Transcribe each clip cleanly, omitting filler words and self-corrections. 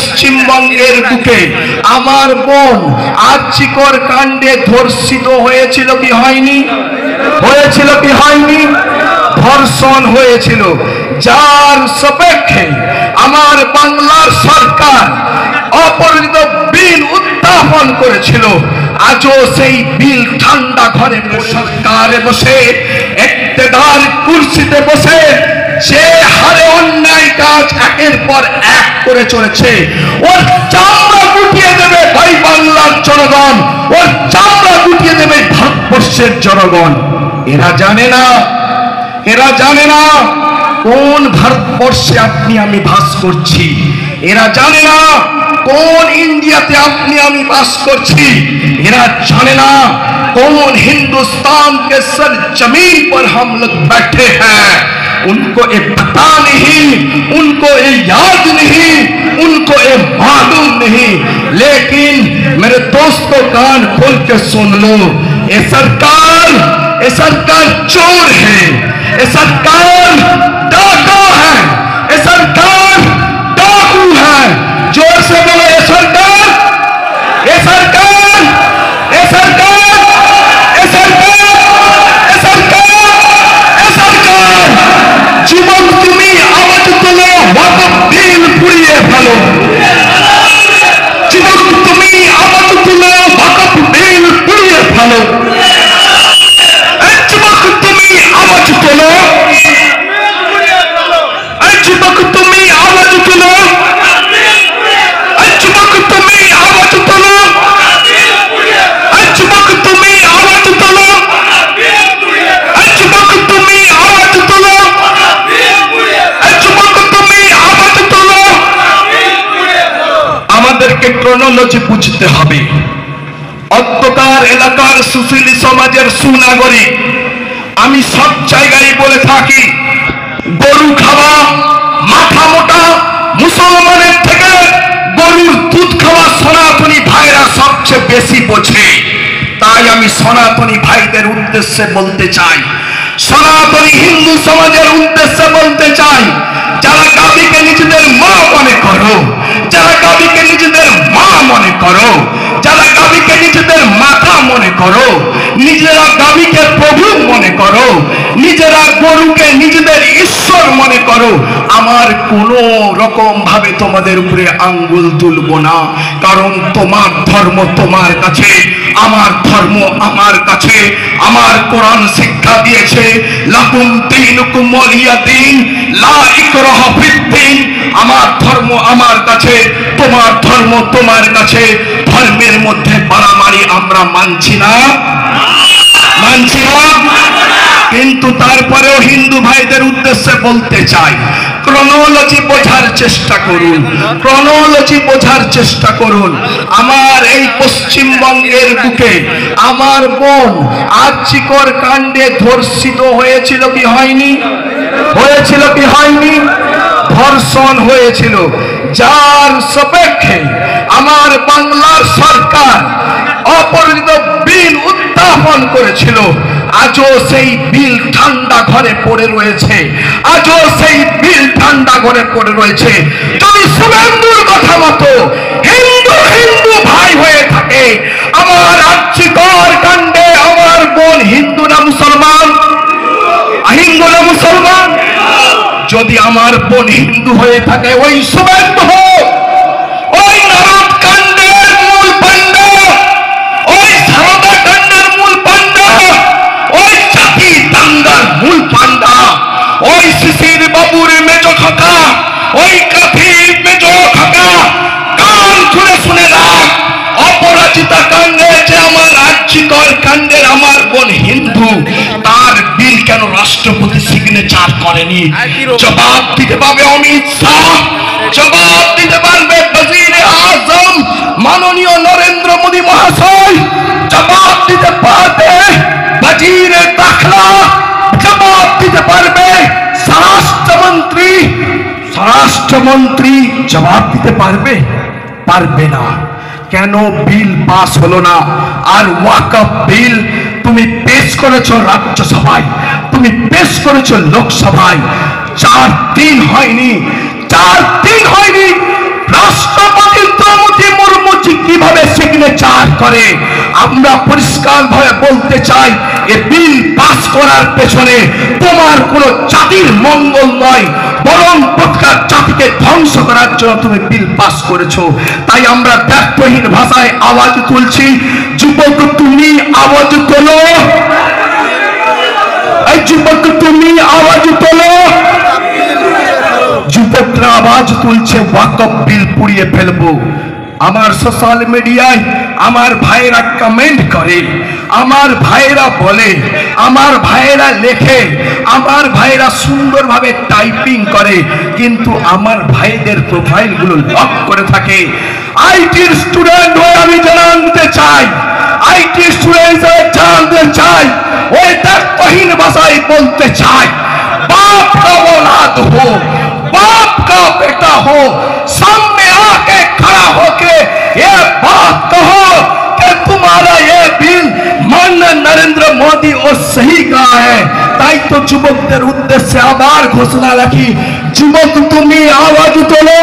পশ্চিমবঙ্গের বুকে আমার বোন আর্চিকর কাণ্ডে ধর্ষিত হয়েছিল কি হয়নি? হয়েছিল কি হয়নি? ধর্ষণ হয়েছিল, যার সাপেক্ষে আমার বাংলার সরকার অপরাজিত বিল উত্থাপন করেছিল। আজও সেই বিল ঠান্ডা ঘরে সরকারে বসে ইক্তেদার কুরসিতে বসে যে হারে অন্যায় কাজ একের পর এক করে চলেছে, ওর চামড়া গুটিয়ে দেবে ভাই বাংলার জনগণ, ওর চামড়া গুটিয়ে দেবে ভারতবর্ষের জনগণ। এরা জানে না, এরা জানে না কোন ভারতবর্ষে আপনি আমি বাস করছি, এরা জানে না কোন ইন্ডিয়াতে আপনি আমি বাস করছি, এরা জানে না कौन हिंदुस्तान के सर जमीन पर हम लोग बैठे हैं। उनको ये पता नहीं, उनको ये याद नहीं, उनको ये मालूम नहीं। लेकिन मेरे दोस्तों कान खोल के सुन लो, ये सरकार चोर है, ये सरकार डाका है, ये सरकार डाकू है। जोर से बोलो ये सरकार, ये सरकार, ये सरकार, ये सरकार, ये सरकार, ये सरकार। যুবক তুমি আওয়াজ তোলো, ওয়াকফ বিল পুড়িয়ে ফেলো। যুবক তুমি আওয়াজ তোলো, ওয়াকফ বিল পুড়িয়ে ফেলো। যুবক তুমি আওয়াজ তোলো, যুবক তুমি আওয়াজ তোলো, যুবক তুমি আওয়াজ তোলো, যুবক তুমি আওয়াজ তোলো, যুবক তুমি আওয়াজ তোলো, যুবক তুমি আওয়াজ তোলো। আমাদেরকে ক্রোনোলজি বুঝতে হবে। অন্ধকার এলাকার সুশীলী সমাজের সুনাগরিক আমি সব জায়গায় বলে থাকি, গরু খাওয়া মাথা মোটা মুসলমানের থেকে গরুর দুধ খাওয়া সনাতনী ভাইরা সবচেয়ে বেশি বোঝে। তাই আমি সনাতনী ভাইদের উদ্দেশ্যে বলতে চাই, সনাতনী হিন্দু সমাজের উদ্দেশ্যে বলতে চাই, যারা গাভীকে নিজেদের মা মনে করো, যারা গাভীকে নিজেদের মা মনে করো, যারা গাভীকে নিজেদের মাতা মনে করো, নিজেরা গাভীকে প্রভু মনে করো, নিজেরা গরুকে নিজেদের ঈশ্বর মনে করো, আমার কোনো রকম ভাবে তোমাদের উপরে আঙ্গুল তুলবো না। কারণ তোমার ধর্ম তোমার কাছে, আমার ধর্ম আমার কাছে। আমার কোরআন শিক্ষা দিয়েছে লাকুম দীনুকুম ওয়ালিয়া দীন, লা ইকরাহা ফিদ্দীন। আমার ধর্ম আমার কাছে, তোমার ধর্ম তোমার কাছে। ধর্মের মধ্যে মারামারি আমরা মানছি না, মানছি না। কিন্তু তারপরেও হিন্দু ভাইদের উদ্দেশ্যে বলতে চাই, ক্রোনোলজি বোঝার চেষ্টা করুন, ক্রোনোলজি বোঝার চেষ্টা করুন। আমার এই পশ্চিমবঙ্গের বুকে আমার বোন আর্চিকর কাণ্ডে ধর্ষিত হয়েছিল কি হয়নি? হয়েছিল কি হয়নি? ধর্ষণ হয়েছিল, যার সাপেক্ষে আমার বাংলার সরকার অপরাজিত বিল উত্থাপন করেছিল। আজও সেই বিল ঠান্ডা ঘরে পড়ে রয়েছে, আজও সেই বিল ঠান্ডা ঘরে পড়ে রয়েছে। যদি শুভেন্দুর কথা মতো হিন্দু হিন্দু ভাই হয়ে থাকে, আমার আর্চিকর কাণ্ডে আমার বোন হিন্দু না মুসলমান? হিন্দু না মুসলমান? যদি আমার বোন হিন্দু হয়ে থাকে, ওই শুভেন্দু হোক, ওই নারদ কাণ্ডের মূল পাণ্ডা, ওই সারদা কাণ্ডের মূল পাণ্ডা, ওই জাতি দাঙ্গার মূল পাণ্ডা, ওই শিশির বাবুর মেজ খাকা, ওই কাঠির মেজ খাকা, কান খুলে শুনে রাখ। অপরাজিতা কাণ্ডে যে আমার আর্চিকর কাণ্ডের আমার বোন হিন্দু, তার বিল কেন রাষ্ট্রপতি সিগনেচার করেনি? জবাব দিতে পারবে অমিত শাহ, জবাব দিতে পারবে ওয়াজিরে আজম মাননীয় নরেন্দ্র মোদী মহাশয়, জবাব দিতে পারবে ওয়াজিরে দাখলা, জবাব দিতে পারবে স্বরাষ্ট্রমন্ত্রী। স্বরাষ্ট্রমন্ত্রী জবাব দিতে পারবে? পারবে না। কেন বিল পাস হলো না? আর ওয়াকফ বিল তুমি পেশ করেছো রাজ্যসভায়, তুমি পেশ করেছো লোকসভায়, 4 দিন হয়নি, 4 দিন হয়নি রাষ্ট্রপতি করে। আমরা পরিষ্কারভাবে বলতে চাই, এ বিল পাস করার পেছনে তোমার কোনো জাতির মঙ্গল নয়, বরং প্রত্যেক জাতিকে ধ্বংস করার জন্য তুমি বিল পাস করেছো। তাই আমরা ব্যর্থহীন ভাষায় আওয়াজ তুলছি, যুবক তুমি আওয়াজ তোলো, এই যুবক তুমি আওয়াজ তোলো। যুবকরা আওয়াজ তুলছে ওয়াকফ বিল পুড়িয়ে ফেলবো। আমার সোশ্যাল মিডিয়ায় আমার ভাইরা কমেন্ট করে, আমার ভাইরা বলে, আমার ভাইরা লেখে, আমার ভাইরা সুন্দরভাবে টাইপিং করে, কিন্তু আমার ভাইদের প্রোফাইলগুলো লক করে থাকে। আইটির স্টুডেন্ট হয়ে আমি জানতে চাই, আইটি স্টুডেন্ট হয়ে জানতে চাই, ওই ব্যর্থহীন ভাষায় বলতে চাই, बाप का औलाद हो, बाप का बेटा हो, सामने आके खड़ा होके ये बात कहो कि तुम्हारा ये बिल माननीय नरेंद्र मोदी और सही कहा है। ताई तो যুবকদের উদ্দেশ্যে আবার ঘোষণা রাখি, যুবক তুমি আওয়াজ তোলো,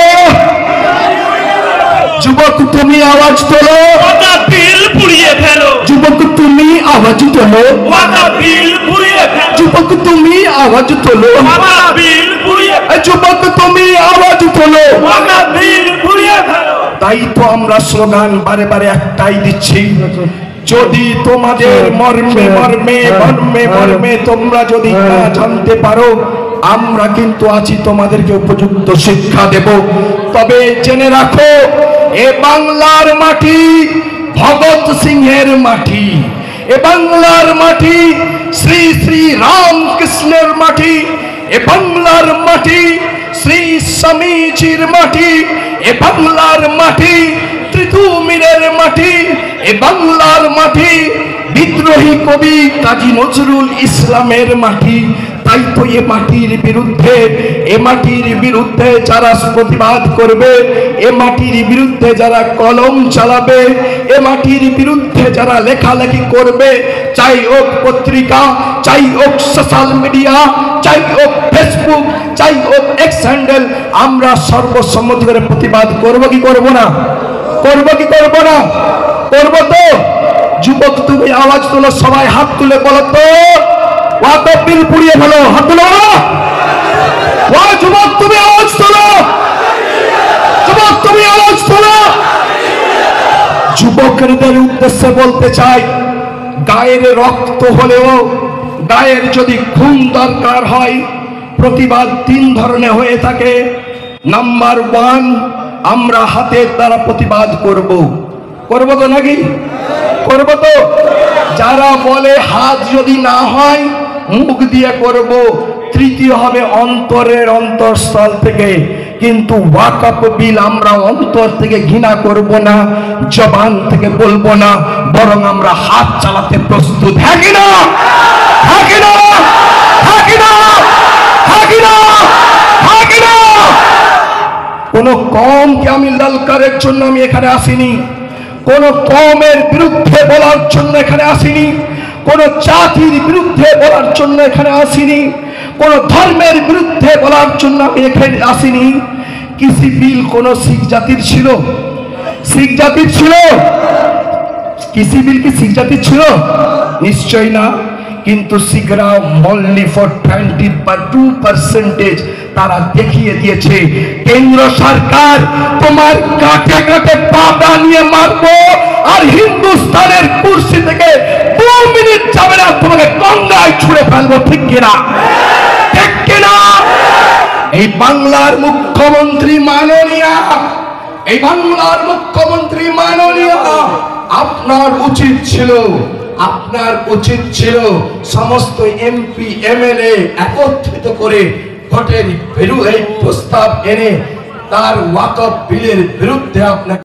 যুবক তুমি আওয়াজ তোলো, ওয়াকফ বিল পুড়িয়ে ফেলো, যুবক তুমি আওয়াজ তোলো, ওয়াকফ বিল পুড়িয়ে ফেলো, যুবক তুমি আওয়াজ তোলো, ওয়াকফ বিল পুড়িয়ে ফেলো, যুবক তুমি আওয়াজ তোলো। ওয়াকফ বিল পুড়িয়ে ফেলো। তাই তো আমরা স্লোগান বারে বারে একটাই দিচ্ছি, যদি তোমাদের মর্মে মর্মে মর্মে মর্মে তোমরা যদি না জানতে পারো, আমরা কিন্তু আছি তোমাদেরকে উপযুক্ত শিক্ষা দেব। তবে জেনে রাখো, এ বাংলার মাটি ভগৎ সিংহের মাটি, এ বাংলার মাটি শ্রী শ্রী রামকৃষ্ণের মাটি, এ বাংলার মাটি শ্রী স্বামীজির মাটি, এ বাংলার মাটি ত্রিতুমিরের মাটি, এ বাংলার মাটি বিদ্রোহী কবি কাজী নজরুল ইসলামের মাটি। তাই তো এ মাটির বিরুদ্ধে, এ মাটির বিরুদ্ধে যারা প্রতিবাদ করবে, এ মাটির বিরুদ্ধে যারা কলম চালাবে, এ মাটির বিরুদ্ধে যারা লেখালেখি করবে, চাই হোক পত্রিকা, চাই হোক সোশ্যাল মিডিয়া, চাই হোক ফেসবুক, চাই হোক এক্স হ্যান্ডেল, আমরা সর্বসম্মতি করে প্রতিবাদ করব কি করব না? করব কি করব না? করব তো। যুবক তুমি আওয়াজ তোলো, সবাই হাত তুলে বলো তো, ওয়াকফ বিল পুড়িয়ে ফেলো, হাত তুলো। ওয়া যুবক তুমি আওয়াজ তোলো, যুবক তুমি আওয়াজ তোলো। যুবকদের উদ্দেশ্যে বলতে চাই, গায়ের রক্ত হলেও, গায়ের যদি খুন দরকার হয়, প্রতিবাদ তিন ধরনের হয়ে থাকে। নাম্বার ওয়ান, আমরা হাতের দ্বারা প্রতিবাদ করব। করব তো নাকি? করব তো। যারা বলে হাত যদি না হয় মুখ দিয়ে করব, তৃতীয় হবে অন্তরের অন্তঃস্থল থেকে। কিন্তু ওয়াকফ বিল আমরা অন্তর থেকে ঘৃণা করব না, জবান থেকে বলবো না, বরং আমরা হাত চালাতে প্রস্তুত। হ্যাঁ কি না? হ্যাঁ কি না? হ্যাঁ কি না? হ্যাঁ কি না? হ্যাঁ কি না? কোন কমকে আমি ললকারের জন্য আমি এখানে আসিনি, কোন কমের বিরুদ্ধে বলার জন্য এখানে আসিনি, কোন জাতির বিরুদ্ধে বলার জন্য এখানে আসিনি, কোন ধর্মের বিরুদ্ধে বলার জন্য আমি এখানে আসিনি। কৃষি বিল কোন শিখ জাতির ছিল? শিখ জাতির ছিল? কৃষি বিল কি শিখ জাতির ছিল? নিশ্চয় না। কিন্তু শিখরা অনলি ফর 22% তারা দেখিয়ে দিয়েছে, কেন্দ্র সরকার তোমার কাঁটে কাঁটে পাতা নিয়ে মারবো, আর হিন্দুস্তানের কুর্সি থেকে 2 মিনিট যাবে না, তোমাকে গঙ্গায় ছুঁড়ে ফেলবো। ঠিক কিনা? ঠিক কিনা? এই বাংলার মুখ্যমন্ত্রী মাননীয়া, এই বাংলার মুখ্যমন্ত্রী মাননীয়া, আপনার উচিত ছিল, আপনার উচিত ছিল সমস্ত এমপি এমএলএ একত্রিত করে ভোটের এই প্রস্তাব এনে তার ওয়াকফ বিলের বিরুদ্ধে আপনাকে